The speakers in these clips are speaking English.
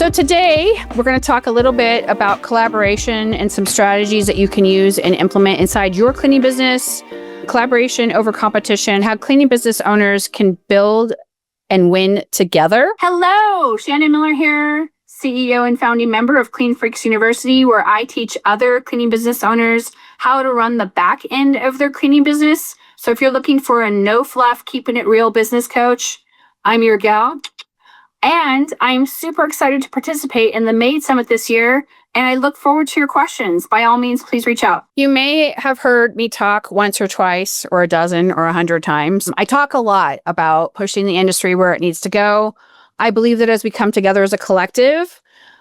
So today, we're going to talk a little bit about collaboration and some strategies that you can use and implement inside your cleaning business, collaboration over competition, how cleaning business owners can build and win together. Hello, Shannon Miller here, CEO and founding member of Clean Freaks University, where I teach other cleaning business owners how to run the back end of their cleaning business. So if you're looking for a no fluff, keeping it real business coach, I'm your gal. And I'm super excited to participate in the MADE Summit this year, and I look forward to your questions. By all means, please reach out. You may have heard me talk once or twice or a dozen or 100 times. I talk a lot about pushing the industry where it needs to go. I believe that as we come together as a collective,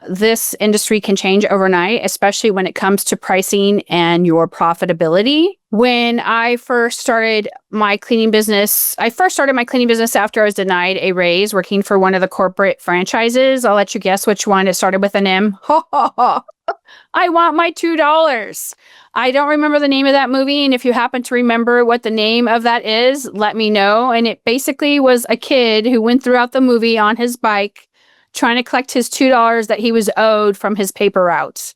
this industry can change overnight, especially when it comes to pricing and your profitability. When I first started my cleaning business, after I was denied a raise working for one of the corporate franchises. I'll let you guess which one. It started with an M. I want my $2. I don't remember the name of that movie. And if you happen to remember what the name of that is, let me know. And it basically was a kid who went throughout the movie on his bike trying to collect his $2 that he was owed from his paper routes.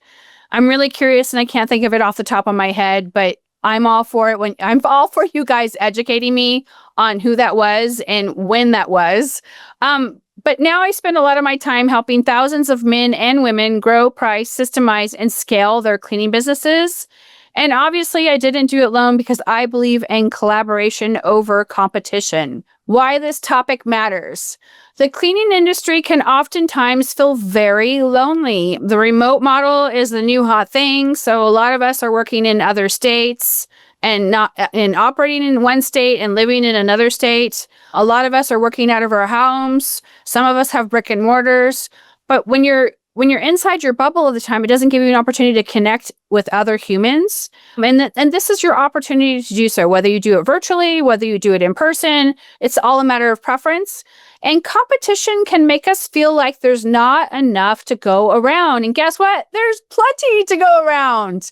I'm really curious and I can't think of it off the top of my head, but I'm all for it. I'm all for you guys educating me on who that was and when that was. But now I spend a lot of my time helping thousands of men and women grow, price, systemize, and scale their cleaning businesses. And obviously I didn't do it alone because I believe in collaboration over competition. Why this topic matters. The cleaning industry can oftentimes feel very lonely. The remote model is the new hot thing. So a lot of us are working in other states and operating in one state and living in another state. A lot of us are working out of our homes. Some of us have brick and mortars. But when you're inside your bubble all the time, it doesn't give you an opportunity to connect with other humans. And this is your opportunity to do so, whether you do it virtually, whether you do it in person. It's all a matter of preference. And competition can make us feel like there's not enough to go around. And guess what? There's plenty to go around.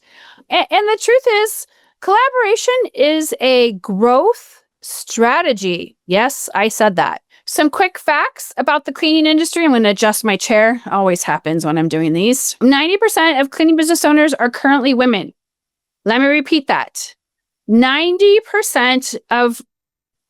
And the truth is, collaboration is a growth strategy. Yes, I said that. Some quick facts about the cleaning industry. I'm going to adjust my chair. Always happens when I'm doing these. 90% of cleaning business owners are currently women. Let me repeat that. 90% of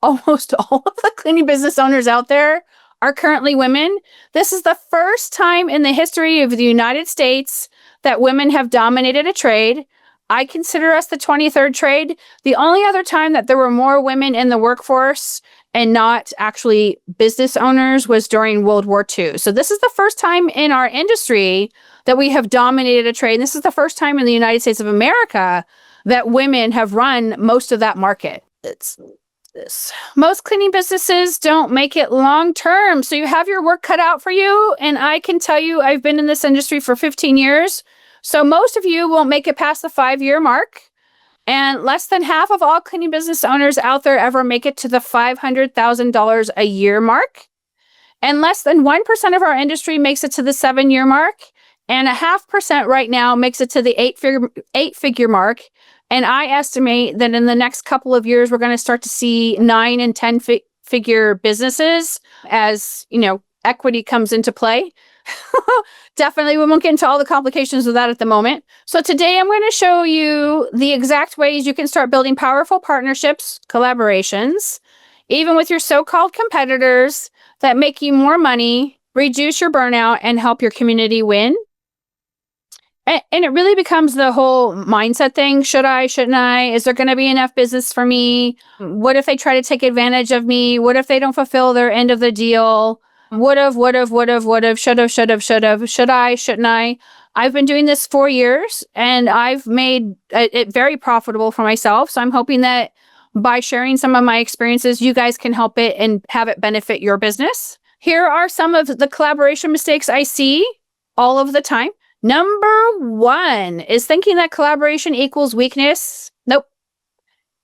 almost all of the cleaning business owners out there are currently women. This is the first time in the history of the United States that women have dominated a trade. I consider us the 23rd trade. The only other time that there were more women in the workforce and not actually business owners was during World War II. So this is the first time in our industry that we have dominated a trade. And this is the first time in the United States of America that women have run most of that market. It's this. Most cleaning businesses don't make it long term. So you have your work cut out for you. And I can tell you, I've been in this industry for 15 years. So most of you won't make it past the 5-year mark. And less than half of all cleaning business owners out there ever make it to the $500,000 a year mark. And less than 1% of our industry makes it to the 7-year mark. And 0.5% right now makes it to the eight-figure mark. And I estimate that in the next couple of years, we're going to start to see 9 and 10-figure businesses as, equity comes into play. Definitely, we won't get into all the complications of that at the moment. So today I'm going to show you the exact ways you can start building powerful partnerships, collaborations, even with your so-called competitors that make you more money, reduce your burnout, and help your community win. And it really becomes the whole mindset thing. Should I? Shouldn't I? Is there going to be enough business for me? What if they try to take advantage of me? What if they don't fulfill their end of the deal? Would've, should've, should I, shouldn't I? I've been doing this 4 years and I've made it very profitable for myself. So I'm hoping that by sharing some of my experiences, you guys can help it and have it benefit your business. Here are some of the collaboration mistakes I see all of the time. Number 1 is thinking that collaboration equals weakness. Nope.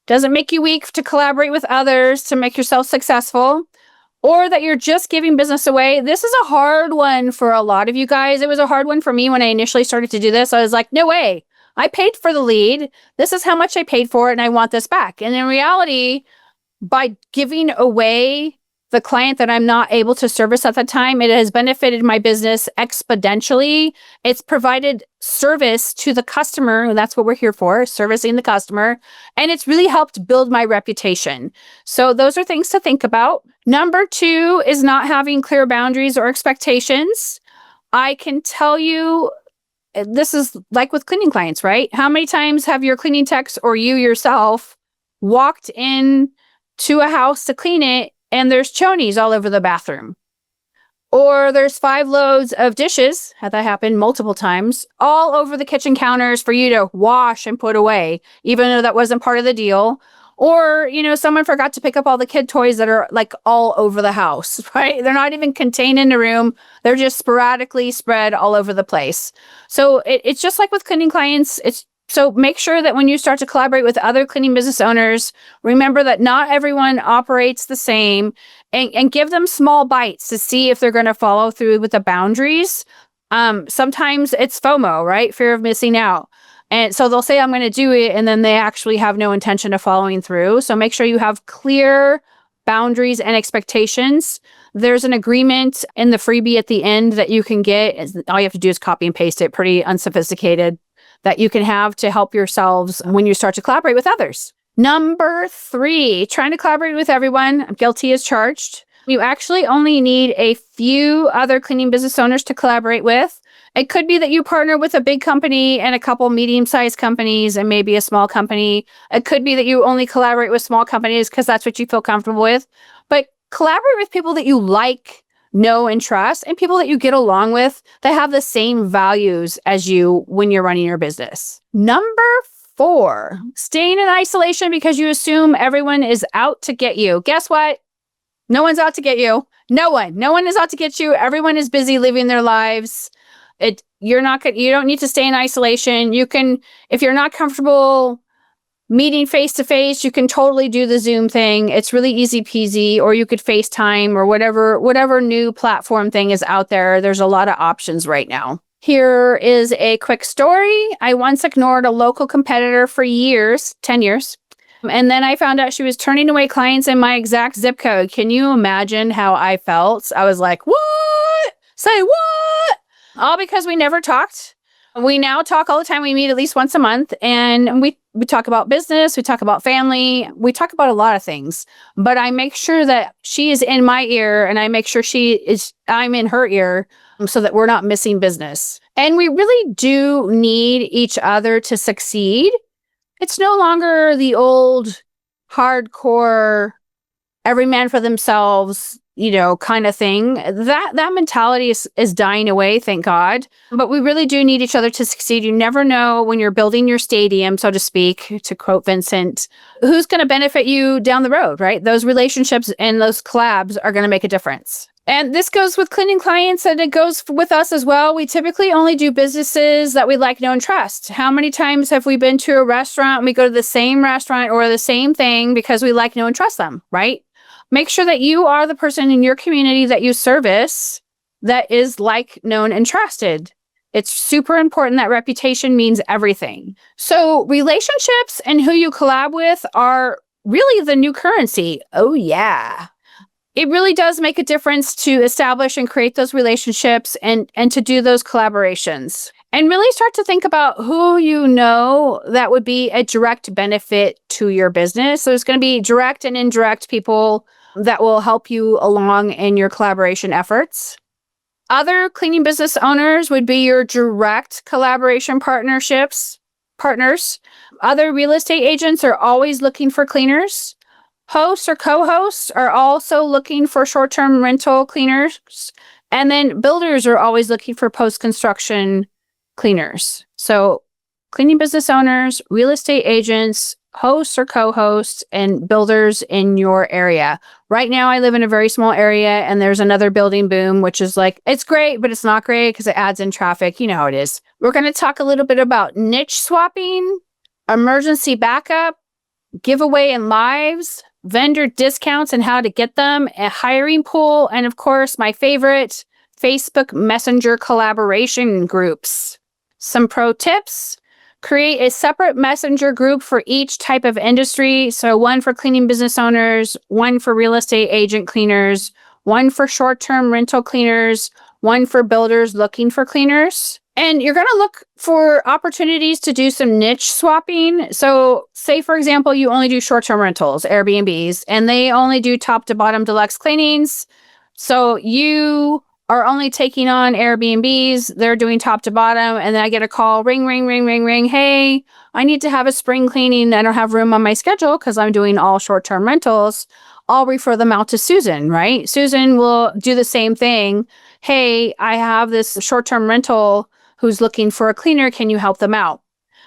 Doesn't make you weak to collaborate with others to make yourself successful. Or that you're just giving business away. This is a hard one for a lot of you guys. It was a hard one for me when I initially started to do this. I was like, no way. I paid for the lead. This is how much I paid for it, and I want this back. And in reality, by giving away the client that I'm not able to service at the time. It has benefited my business exponentially. It's provided service to the customer. That's what we're here for, servicing the customer. And it's really helped build my reputation. So those are things to think about. Number 2 is not having clear boundaries or expectations. I can tell you, this is like with cleaning clients, right? How many times have your cleaning techs or you yourself walked in to a house to clean it and there's chonies all over the bathroom? Or there's 5 loads of dishes, had that happen multiple times, all over the kitchen counters for you to wash and put away, even though that wasn't part of the deal. Or, someone forgot to pick up all the kid toys that are like all over the house, right? They're not even contained in a room. They're just sporadically spread all over the place. So it's just like with cleaning clients. So make sure that when you start to collaborate with other cleaning business owners, remember that not everyone operates the same, and give them small bites to see if they're going to follow through with the boundaries. Sometimes it's FOMO, right? Fear of missing out. And so they'll say, I'm going to do it, and then they actually have no intention of following through. So make sure you have clear boundaries and expectations. There's an agreement in the freebie at the end that you can get. All you have to do is copy and paste it, pretty unsophisticated, that you can have to help yourselves when you start to collaborate with others. Number 3, trying to collaborate with everyone. Guilty as charged. You actually only need a few other cleaning business owners to collaborate with. It could be that you partner with a big company and a couple medium-sized companies and maybe a small company. It could be that you only collaborate with small companies because that's what you feel comfortable with. But collaborate with people that you like, know, and trust, and people that you get along with that have the same values as you when you're running your business. Number 4, staying in isolation because you assume everyone is out to get you. Guess what? No one's out to get you. No one is out to get you. Everyone is busy living their lives. You don't need to stay in isolation. You can, if you're not comfortable meeting face to face, you can totally do the Zoom thing. It's really easy peasy, or you could FaceTime or whatever new platform thing is out there. There's a lot of options right now. Here is a quick story. I once ignored a local competitor for years, 10 years. And then I found out she was turning away clients in my exact zip code. Can you imagine how I felt? I was like, what? Say what? All because we never talked. We now talk all the time. We meet at least once a month, and we talk about business. We talk about family. We talk about a lot of things, but I make sure that she is in my ear, and I make sure I'm in her ear, so that we're not missing business. And we really do need each other to succeed. It's no longer the old hardcore, every man for themselves, kind of thing. That mentality is dying away, thank God. But we really do need each other to succeed. You never know when you're building your stadium, so to speak, to quote Vincent, who's going to benefit you down the road, right? Those relationships and those collabs are going to make a difference. And this goes with cleaning clients, and it goes with us as well. We typically only do businesses that we like, know, and trust. How many times have we been to a restaurant and we go to the same restaurant or the same thing because we like, know, and trust them, right? Make sure that you are the person in your community that you service that is like, known, and trusted. It's super important. That reputation means everything. So relationships and who you collab with are really the new currency. Oh, yeah. It really does make a difference to establish and create those relationships and to do those collaborations. And really start to think about who that would be a direct benefit to your business. So there's going to be direct and indirect people that will help you along in your collaboration efforts. Other cleaning business owners would be your direct collaboration partners. Other real estate agents are always looking for cleaners. Hosts or co-hosts are also looking for short-term rental cleaners. And then builders are always looking for post-construction cleaners. So cleaning business owners, real estate agents, hosts or co-hosts, and builders in your area. Right now, I live in a very small area, and there's another building boom, which is like, it's great, but it's not great because it adds in traffic. You know how it is. We're going to talk a little bit about niche swapping, emergency backup, giveaway and lives, vendor discounts and how to get them, a hiring pool, and of course, my favorite, Facebook Messenger collaboration groups. Some pro tips: Create a separate messenger group for each type of industry. So one for cleaning business owners, one for real estate agent cleaners, one for short-term rental cleaners, one for builders looking for cleaners. And you're going to look for opportunities to do some niche swapping. So say, for example, you only do short-term rentals, Airbnbs, and they only do top to bottom deluxe cleanings. So you are only taking on Airbnbs. They're doing top to bottom. And then I get a call, ring, ring, ring, ring, ring. Hey, I need to have a spring cleaning. I don't have room on my schedule because I'm doing all short-term rentals. I'll refer them out to Susan, right? Susan will do the same thing. Hey, I have this short-term rental who's looking for a cleaner. Can you help them out?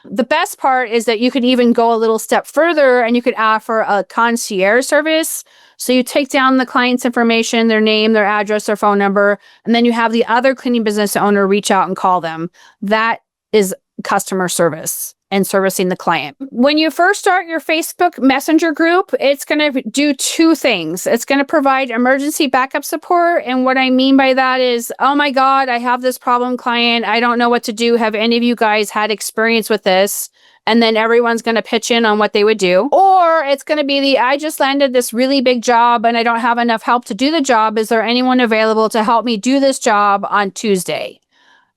The best part is that you could even go a little step further and you could offer a concierge service. So you take down the client's information, their name, their address, their phone number, and then you have the other cleaning business owner reach out and call them. That is customer service and servicing the client. When you first start your Facebook Messenger group, it's going to do two things. It's going to provide emergency backup support. And what I mean by that is, oh my God, I have this problem client. I don't know what to do. Have any of you guys had experience with this? And then everyone's going to pitch in on what they would do. Or it's going to be I just landed this really big job and I don't have enough help to do the job. Is there anyone available to help me do this job on Tuesday?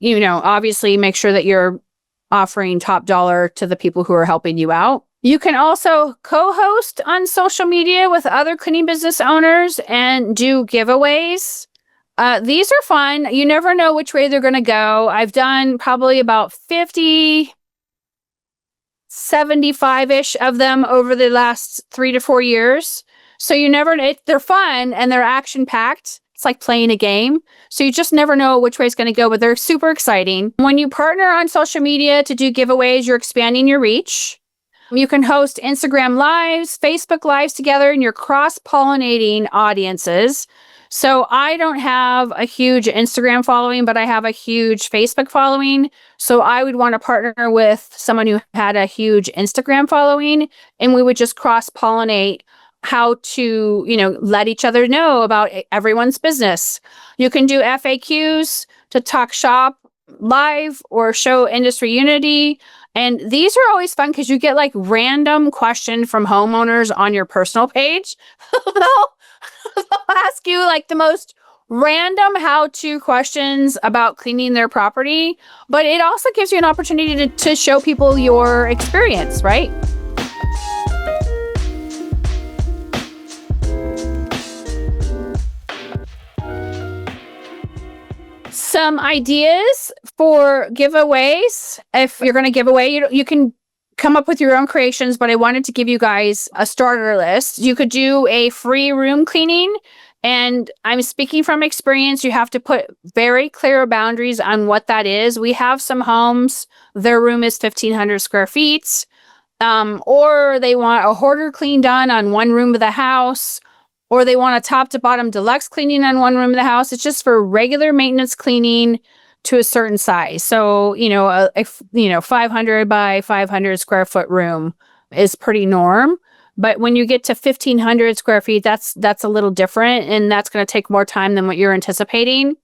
Obviously make sure that you're offering top dollar to the people who are helping you out. You can also co-host on social media with other cleaning business owners and do giveaways. These are fun. You never know which way they're going to go. I've done probably about 50, 75-ish of them over the last 3 to 4 years. So you never know. They're fun and they're action-packed. It's like playing a game. So you just never know which way it's going to go, but they're super exciting. When you partner on social media to do giveaways, you're expanding your reach. You can host Instagram lives, Facebook lives together, and you're cross-pollinating audiences. So I don't have a huge Instagram following, but I have a huge Facebook following. So I would want to partner with someone who had a huge Instagram following, and we would just cross-pollinate how to, let each other know about everyone's business. You can do FAQs to talk shop live or show industry unity. And these are always fun because you get like random questions from homeowners on your personal page. they'll ask you like the most random how-to questions about cleaning their property, but it also gives you an opportunity to show people your experience, right? Some ideas for giveaways. If you're going to give away, you can come up with your own creations, but I wanted to give you guys a starter list. You could do a free room cleaning, and I'm speaking from experience. You have to put very clear boundaries on what that is. We have some homes, their room is 1,500 square feet, or they want a hoarder clean done on one room of the house, or they want a top to bottom deluxe cleaning on one room of the house. It's just for regular maintenance cleaning to a certain size. So, 500 by 500 square foot room is pretty norm. But when you get to 1,500 square feet, that's a little different, and that's going to take more time than what you're anticipating.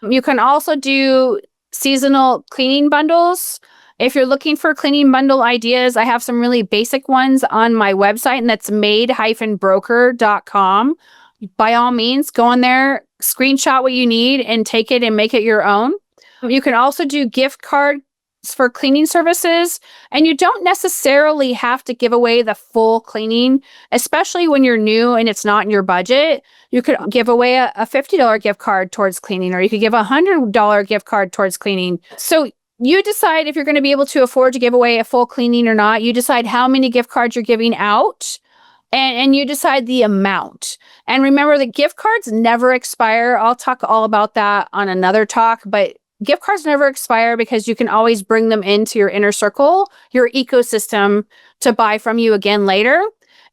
You can also do seasonal cleaning bundles. If you're looking for cleaning bundle ideas, I have some really basic ones on my website, and that's made-broker.com. By all means, go on there, screenshot what you need, and take it and make it your own. You can also do gift cards for cleaning services, and you don't necessarily have to give away the full cleaning, especially when you're new and it's not in your budget. You could give away a $50 gift card towards cleaning, or you could give a $100 gift card towards cleaning. So you decide if you're going to be able to afford to give away a full cleaning or not. You decide how many gift cards you're giving out, and you decide the amount. And remember, the gift cards never expire. I'll talk all about that on another talk, but gift cards never expire because you can always bring them into your inner circle, your ecosystem, to buy from you again later.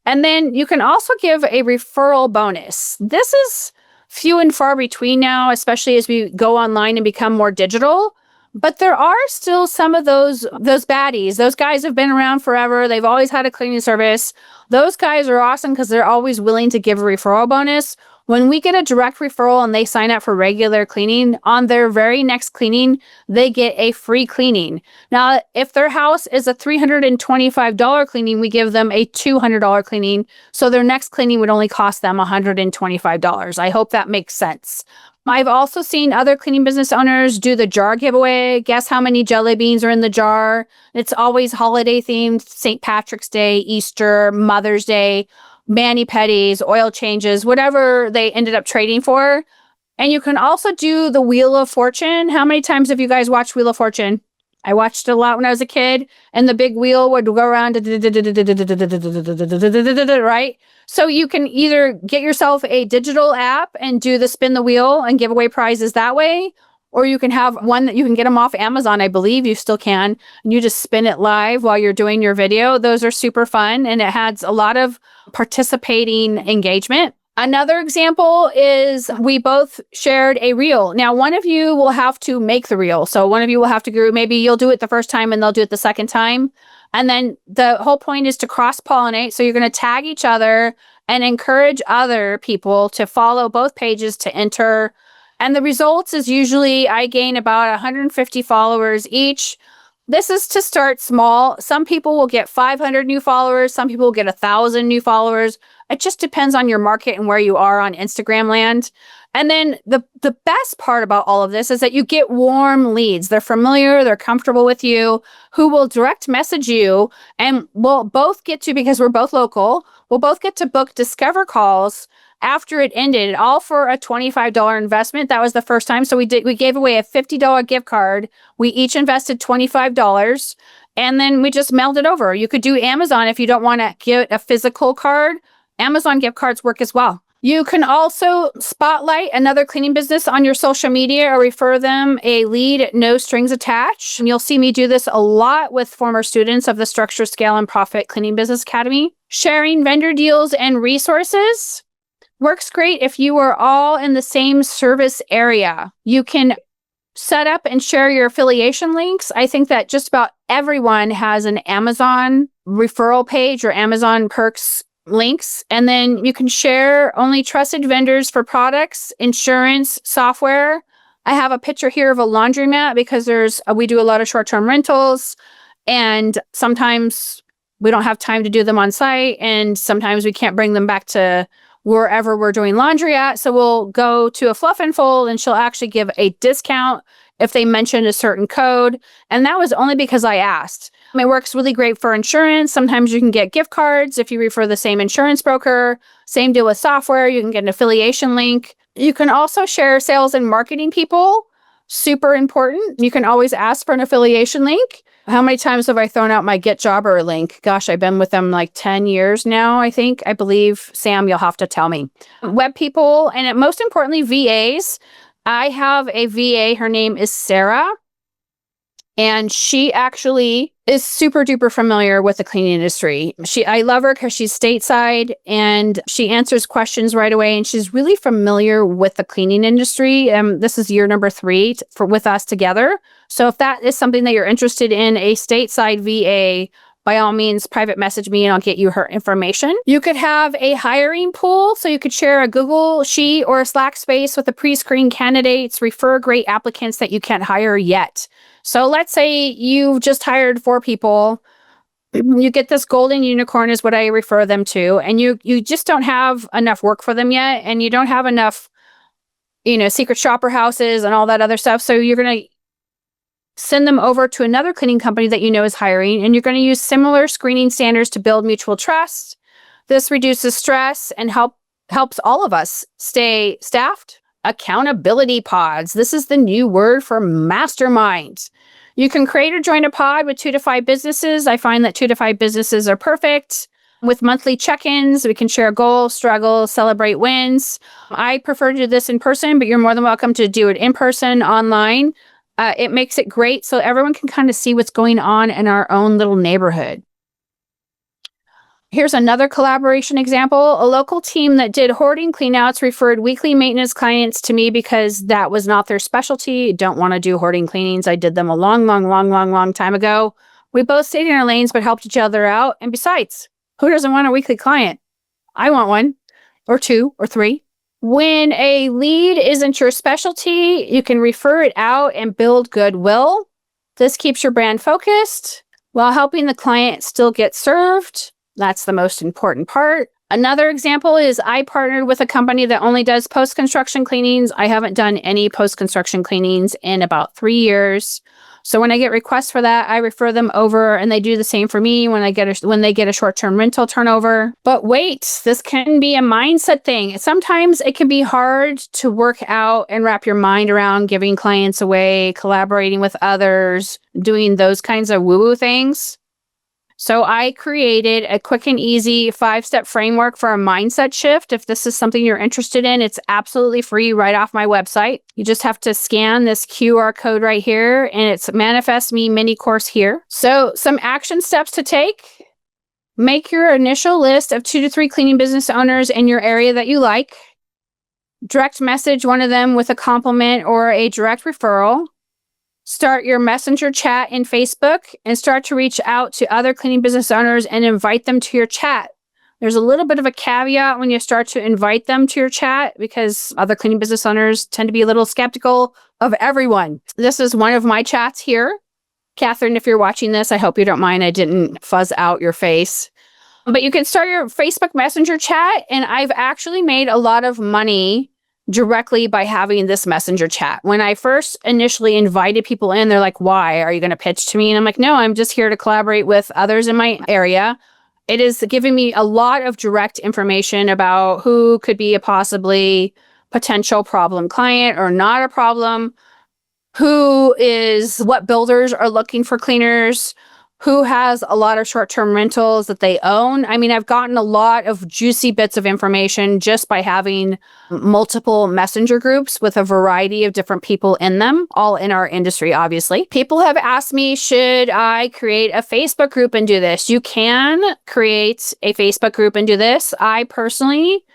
And then you can also give a referral bonus. This is few and far between now, especially as we go online and become more digital. But there are still some of those baddies. Those guys have been around forever. They've always had a cleaning service. Those guys are awesome because they're always willing to give a referral bonus. When we get a direct referral and they sign up for regular cleaning, on their very next cleaning, they get a free cleaning. Now, if their house is a $325 cleaning, we give them a $200 cleaning. So their next cleaning would only cost them $125. I hope that makes sense. I've also seen other cleaning business owners do the jar giveaway. Guess how many jelly beans are in the jar? It's always holiday themed, St. Patrick's Day, Easter, Mother's Day, mani-pedis, oil changes, whatever they ended up trading for. And you can also do the Wheel of Fortune. How many times have you guys watched Wheel of Fortune? I watched it a lot when I was a kid, and the big wheel would go around, right? So you can either get yourself a digital app and do the spin the wheel and give away prizes that way, or you can have one that you can get them off Amazon. I believe you still can. And you just spin it live while you're doing your video. Those are super fun, and it has a lot of participating engagement. Another example is we both shared a reel. Now, one of you will have to make the reel. So one of you will have to go, maybe you'll do it the first time and they'll do it the second time. And then the whole point is to cross-pollinate. So you're going to tag each other and encourage other people to follow both pages to enter. And the results is usually I gain about 150 followers each. This is to start small. Some people will get 500 new followers. Some people will get 1,000 new followers. It just depends on your market and where you are on Instagram land. And then the best part about all of this is that you get warm leads. They're familiar, they're comfortable with you, who will direct message you, and we'll both get to, because we're both local, we'll both get to book discover calls after it ended, all for a $25 investment. That was the first time. So we gave away a $50 gift card. We each invested $25, and then we just mailed it over. You could do Amazon if you don't want to get a physical card. Amazon gift cards work as well. You can also spotlight another cleaning business on your social media or refer them a lead at no strings attached. And you'll see me do this a lot with former students of the Structure, Scale, and Profit Cleaning Business Academy. Sharing vendor deals and resources works great if you are all in the same service area. You can set up and share your affiliation links. I think that just about everyone has an Amazon referral page or Amazon perks links, and then you can share only trusted vendors for products, insurance, software. I have a picture here of a laundromat because we do a lot of short-term rentals, and sometimes we don't have time to do them on site, and sometimes we can't bring them back to wherever we're doing laundry at. So we'll go to a Fluff and Fold, and she'll actually give a discount if they mention a certain code. And that was only because I asked. It works really great for insurance. Sometimes you can get gift cards if you refer the same insurance broker. Same deal with software. You can get an affiliation link. You can also share sales and marketing people. Super important. You can always ask for an affiliation link. How many times have I thrown out my Get Jobber link? Gosh, I've been with them like 10 years now, I think. I believe, Sam, you'll have to tell me. Web people, and most importantly, VAs. I have a VA. Her name is Sarah. And she actually is super duper familiar with the cleaning industry. I love her because she's stateside and she answers questions right away. And she's really familiar with the cleaning industry. This is year number 3 with us together. So if that is something that you're interested in, a stateside VA, by all means, private message me and I'll get you her information. You could have a hiring pool. So you could share a Google Sheet or a Slack space with the pre-screened candidates, refer great applicants that you can't hire yet. So let's say you've just hired 4 people. You get this golden unicorn is what I refer them to. And you just don't have enough work for them yet. And you don't have enough, secret shopper houses and all that other stuff. So you're going to send them over to another cleaning company that you know is hiring, and you're going to use similar screening standards to build mutual trust. This reduces stress and helps all of us stay staffed. Accountability pods. This is the new word for masterminds. You can create or join a pod with 2 to 5 businesses. I find that 2 to 5 businesses are perfect. With monthly check-ins, we can share goals, struggles, celebrate wins. I prefer to do this in person, but you're more than welcome to do it in person, online. It makes it great so everyone can kind of see what's going on in our own little neighborhood. Here's another collaboration example. A local team that did hoarding cleanouts referred weekly maintenance clients to me because that was not their specialty. Don't want to do hoarding cleanings. I did them a long time ago. We both stayed in our lanes but helped each other out. And besides, who doesn't want a weekly client? I want 1 or 2 or 3. When a lead isn't your specialty, you can refer it out and build goodwill. This keeps your brand focused while helping the client still get served. That's the most important part. Another example is I partnered with a company that only does post-construction cleanings. I haven't done any post-construction cleanings in about 3 years. So when I get requests for that, I refer them over, and they do the same for me when they get a short-term rental turnover. But wait, this can be a mindset thing. Sometimes it can be hard to work out and wrap your mind around giving clients away, collaborating with others, doing those kinds of woo-woo things. So I created a quick and easy 5-step framework for a mindset shift. If this is something you're interested in, it's absolutely free right off my website. You just have to scan this QR code right here, and it's Manifest Me mini course here. So some action steps to take. Make your initial list of 2 to 3 cleaning business owners in your area that you like. Direct message one of them with a compliment or a direct referral. Start your messenger chat in Facebook and start to reach out to other cleaning business owners and invite them to your chat. There's a little bit of a caveat when you start to invite them to your chat because other cleaning business owners tend to be a little skeptical of everyone. This is one of my chats here. Catherine, if you're watching this, I hope you don't mind. I didn't fuzz out your face. But you can start your Facebook Messenger chat, and I've actually made a lot of money directly by having this messenger chat. When I first initially invited people in, they're like, why? Are you going to pitch to me? And I'm like, no, I'm just here to collaborate with others in my area. It is giving me a lot of direct information about who could be a possibly potential problem client or not a problem, what builders are looking for cleaners, who has a lot of short-term rentals that they own. I mean, I've gotten a lot of juicy bits of information just by having multiple messenger groups with a variety of different people in them, all in our industry, obviously. People have asked me, should I create a Facebook group and do this? You can create a Facebook group and do this. I personally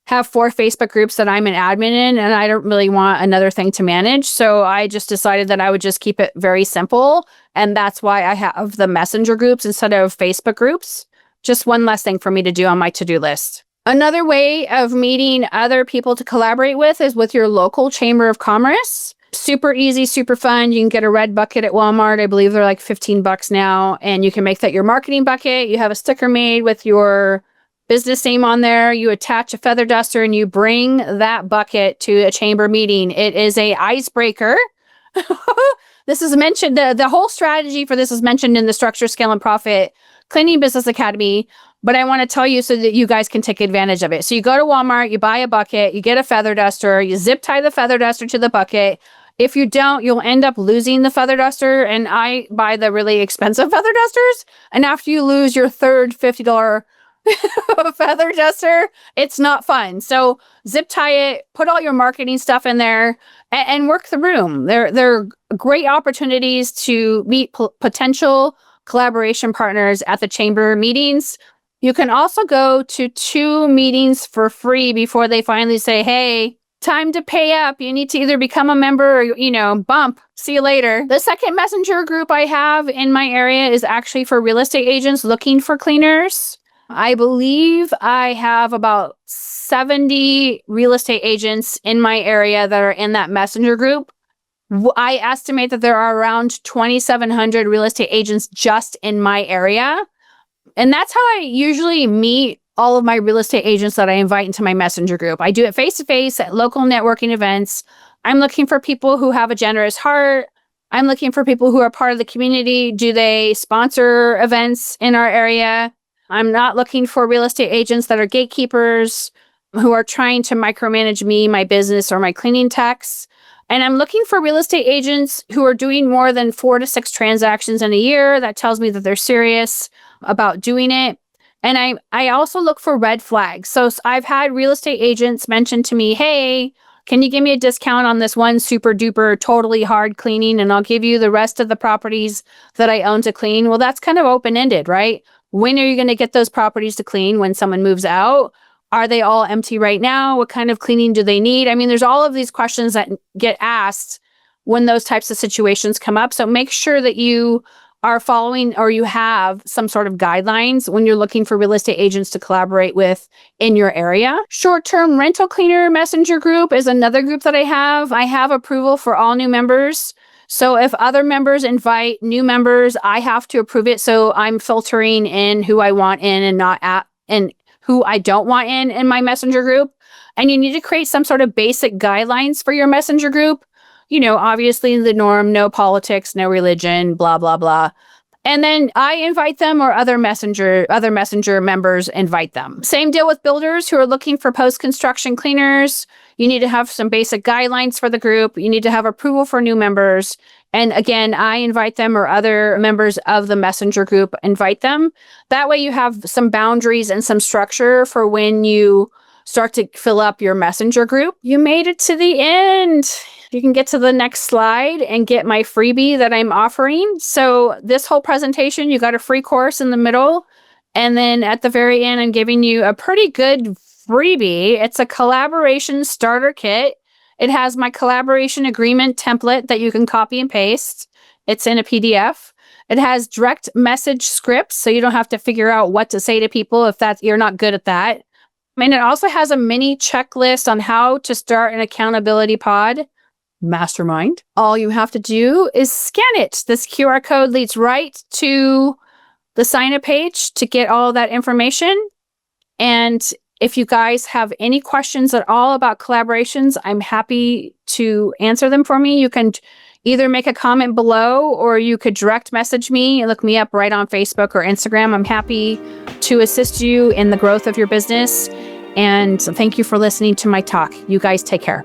have 4 Facebook groups that I'm an admin in, and I don't really want another thing to manage. So I just decided that I would just keep it very simple. And that's why I have the messenger groups instead of Facebook groups. Just one less thing for me to do on my to-do list. Another way of meeting other people to collaborate with is with your local chamber of commerce. Super easy, super fun. You can get a red bucket at Walmart. I believe they're like $15 now. And you can make that your marketing bucket. You have a sticker made with your business name on there. You attach a feather duster and you bring that bucket to a chamber meeting. It is a icebreaker. This is mentioned, the whole strategy for this is mentioned in the Structure, Scale, and Profit Cleaning Business Academy, but I want to tell you so that you guys can take advantage of it. So you go to Walmart, you buy a bucket, you get a feather duster, you zip tie the feather duster to the bucket. If you don't, you'll end up losing the feather duster, and I buy the really expensive feather dusters, and after you lose your third $50 feather duster, it's not fun. So zip tie it, put all your marketing stuff in there, and work the room. They're great opportunities to meet potential collaboration partners at the chamber meetings. You can also go to 2 meetings for free before they finally say, hey, time to pay up. You need to either become a member or, bump. See you later. The second messenger group I have in my area is actually for real estate agents looking for cleaners. I believe I have about 70 real estate agents in my area that are in that messenger group. I estimate that there are around 2,700 real estate agents just in my area. And that's how I usually meet all of my real estate agents that I invite into my messenger group. I do it face-to-face at local networking events. I'm looking for people who have a generous heart. I'm looking for people who are part of the community. Do they sponsor events in our area? I'm not looking for real estate agents that are gatekeepers who are trying to micromanage me, my business, or my cleaning techs. And I'm looking for real estate agents who are doing more than 4 to 6 transactions in a year. That tells me that they're serious about doing it. And I also look for red flags. So I've had real estate agents mention to me, hey, can you give me a discount on this one super duper totally hard cleaning, and I'll give you the rest of the properties that I own to clean? Well, that's kind of open-ended, right? When are you going to get those properties to clean when someone moves out? Are they all empty right now? What kind of cleaning do they need? I mean, there's all of these questions that get asked when those types of situations come up. So make sure that you are following or you have some sort of guidelines when you're looking for real estate agents to collaborate with in your area. Short-term rental cleaner messenger group is another group that I have. I have approval for all new members. So if other members invite new members, I have to approve it. So I'm filtering in who I want in and not at, and who I don't want in my messenger group. And you need to create some sort of basic guidelines for your messenger group. Obviously the norm, no politics, no religion, blah, blah, blah. And then I invite them, or other messenger members invite them. Same deal with builders who are looking for post-construction cleaners. You need to have some basic guidelines for the group. You need to have approval for new members. And again, I invite them, or other members of the messenger group invite them. That way you have some boundaries and some structure for when you start to fill up your messenger group. You made it to the end. You can get to the next slide and get my freebie that I'm offering. So this whole presentation, you got a free course in the middle. And then at the very end, I'm giving you a pretty good freebie. It's a collaboration starter kit. It has my collaboration agreement template that you can copy and paste. It's in a PDF. It has direct message scripts, so you don't have to figure out what to say to people if you're not good at that. And it also has a mini checklist on how to start an accountability pod mastermind. All you have to do is scan it. This QR code leads right to the sign up page to get all of that information. And if you guys have any questions at all about collaborations, I'm happy to answer them for me. You can either make a comment below, or you could direct message me and look me up right on Facebook or Instagram. I'm happy to assist you in the growth of your business. And thank you for listening to my talk. You guys take care.